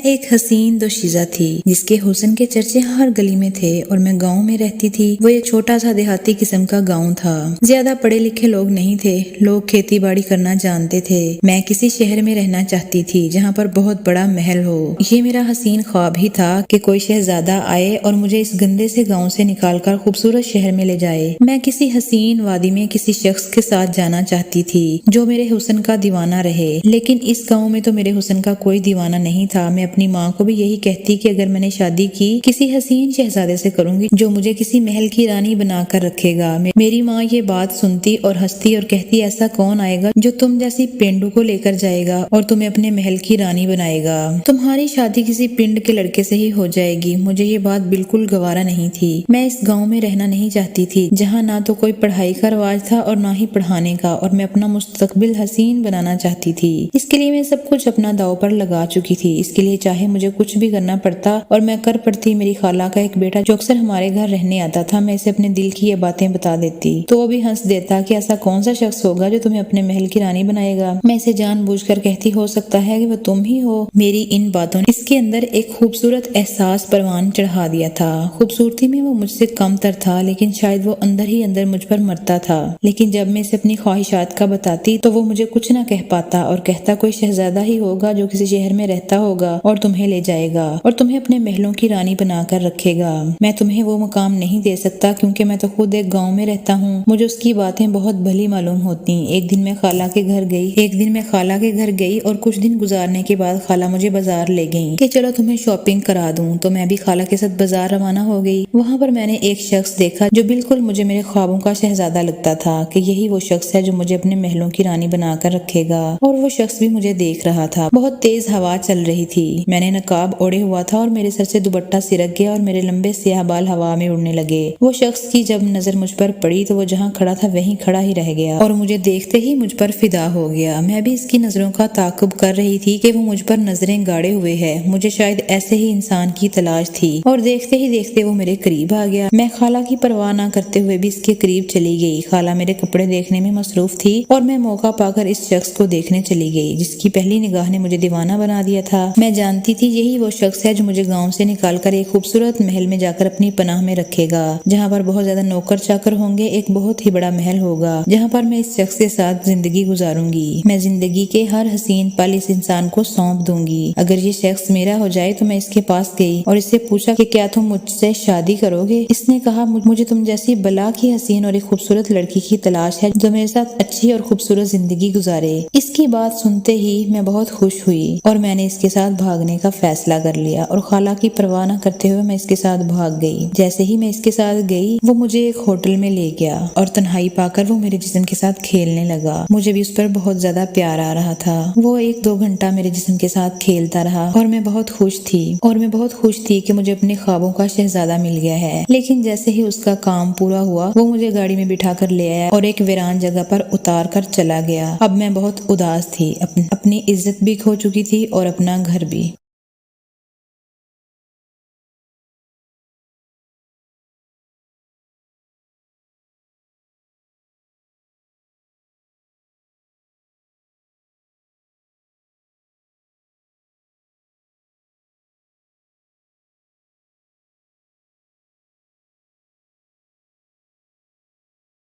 ایک حسین دوشیزہ تھی جس کے حسن کے چرچے ہر گلی میں تھے اور میں گاؤں میں رہتی تھی۔ وہ ایک چھوٹا سا دیہاتی قسم کا گاؤں تھا۔ زیادہ پڑھے لکھے لوگ نہیں تھے، لوگ کھیتی باڑی کرنا جانتے تھے۔ میں کسی شہر میں رہنا چاہتی تھی جہاں پر بہت بڑا محل ہو۔ یہ میرا حسین خواب ہی تھا کہ کوئی شہزادہ آئے اور مجھے اس گندے سے گاؤں سے نکال کر خوبصورت شہر میں لے جائے۔ میں کسی حسین وادی میں کسی شخص کے ساتھ جانا چاہتی تھی جو میرے حسن کا دیوانہ رہے، لیکن اس گاؤں میں تو میرے حسن کا کوئی دیوانہ نہیں تھا۔ میں اپنی ماں کو بھی یہی کہتی کہ اگر میں نے شادی کی کسی حسین شہزادے سے کروں گی جو مجھے کسی محل کی رانی بنا کر رکھے گا۔ میری ماں یہ بات سنتی اور ہنستی اور کہتی ایسا کون آئے گا جو تم جیسی پینڈو کو لے کر جائے گا اور تمہیں اپنے محل کی رانی بنائے گا؟ تمہاری شادی کسی پنڈ کے لڑکے سے ہی ہو جائے گی۔ مجھے یہ بات بالکل گوارا نہیں تھی۔ میں اس گاؤں میں رہنا نہیں چاہتی تھی جہاں نہ تو کوئی پڑھائی کا رواج تھا اور نہ ہی پڑھانے کا، اور میں اپنا مستقبل حسین بنانا چاہتی تھی۔ اس کے لیے میں سب کچھ اپنا داؤ پر لگا چکی تھی۔ اس کے لیے چاہے مجھے کچھ بھی کرنا پڑتا اور میں کر پڑتی۔ میری خالہ کا ایک بیٹا جو اکثر ہمارے گھر رہنے آتا تھا، میں اسے اپنے دل کی یہ باتیں بتا دیتی تو وہ بھی ہنس دیتا کہ ایسا کون سا شخص ہوگا جو تمہیں اپنے محل کی رانی بنائے گا۔ میں اسے جان بوجھ کر کہتی ہو سکتا ہے کہ وہ تم ہی ہو۔ میری ان باتوں نے اس کے اندر ایک خوبصورت احساس پروان چڑھا دیا تھا۔ خوبصورتی میں وہ مجھ سے کم تر تھا، لیکن شاید وہ اندر ہی اندر مجھ پر مرتا تھا۔ لیکن جب میں اسے اپنی خواہشات کا بتاتی تو وہ مجھے کچھ نہ کہہ پاتا اور کہتا کوئی شہزادہ ہی ہوگا جو کسی شہر میں رہتا ہوگا اور تمہیں لے جائے گا اور تمہیں اپنے محلوں کی رانی بنا کر رکھے گا۔ میں تمہیں وہ مقام نہیں دے سکتا کیونکہ میں تو خود ایک گاؤں میں رہتا ہوں۔ مجھے اس کی باتیں بہت بھلی معلوم ہوتی۔ ایک دن میں خالہ کے گھر گئی اور کچھ دن گزارنے کے بعد خالہ مجھے بازار لے گئیں کہ چلو تمہیں شاپنگ کرا دوں، تو میں بھی خالہ کے ساتھ بازار روانہ ہو گئی۔ وہاں پر میں نے ایک شخص دیکھا جو بالکل مجھے میرے خوابوں کا شہزادہ لگتا تھا کہ یہی وہ شخص ہے جو مجھے اپنے محلوں کی رانی بنا کر رکھے گا، اور وہ شخص بھی مجھے دیکھ رہا تھا۔ بہت تیز ہوا چل رہی تھی، میں نے نقاب اوڑے ہوا تھا اور میرے سر سے دوپٹہ سرک گیا اور میرے لمبے سیاہ بال ہوا میں اڑنے لگے۔ وہ شخص کی جب نظر مجھ پر پڑی تو وہ جہاں کھڑا تھا وہیں کھڑا ہی رہ گیا اور مجھے دیکھتے ہی مجھ پر فدا ہو گیا۔ میں بھی اس کی نظروں کا تعاقب کر رہی تھی کہ وہ مجھ پر نظریں گاڑے ہوئے ہے۔ مجھے شاید ایسے ہی انسان کی تلاش تھی اور دیکھتے ہی دیکھتے وہ میرے قریب آ گیا۔ میں خالہ کی پرواہ نہ کرتے ہوئے بھی اس کے قریب چلی گئی۔ خالہ میرے کپڑے دیکھنے میں مصروف تھی اور میں موقع پا کر اس شخص کو دیکھنے چلی گئی جس کی پہلی نگاہ نے مجھے دیوانہ بنا دیا تھا۔ میں جانتی تھی یہی وہ شخص ہے جو مجھے گاؤں سے نکال کر ایک خوبصورت محل میں جا کر اپنی پناہ میں رکھے گا، جہاں پر بہت زیادہ نوکر چاکر ہوں گے۔ ایک بہت ہی بڑا محل ہوگا جہاں پر میں اس شخص کے ساتھ زندگی گزاروں گی۔ میں زندگی کے ہر حسین پل اس انسان کو سونپ دوں گی۔ اگر یہ شخص میرا ہو جائے تو میں اس کے پاس گئی اور اس سے پوچھا کہ کیا تم مجھ سے شادی کرو گے؟ اس نے کہا مجھے تم جیسی بلا کی حسین اور ایک خوبصورت لڑکی کی تلاش ہے جو میرے ساتھ اچھی اور خوبصورت زندگی گزارے۔ اس کی بات سنتے ہی میں بہت خوش ہوئی اور میں نے اس کے ساتھ بھاگنے کا فیصلہ کر لیا اور خالہ کی پرواہ نہ کرتے ہوئے میں اس کے ساتھ بھاگ گئی۔ جیسے ہی میں اس کے ساتھ گئی وہ مجھے ایک ہوٹل میں لے گیا اور تنہائی پا کر وہ میرے جسم کے ساتھ کھیلنے لگا۔ مجھے بھی اس پر بہت زیادہ پیار آ رہا تھا۔ وہ 1-2 گھنٹہ میرے جسم کے ساتھ کھیلتا رہا اور میں بہت خوش تھی کہ مجھے اپنے خوابوں کا شہزادہ مل گیا ہے۔ لیکن جیسے ہی اس کا کام پورا ہوا وہ مجھے گاڑی میں بٹھا کر لے آیا اور ایک ویران جگہ پر اتار کر چلا گیا۔ اب میں بہت اداس تھی، اپنی عزت بھی کھو چکی تھی اور اپنا گھر بھی۔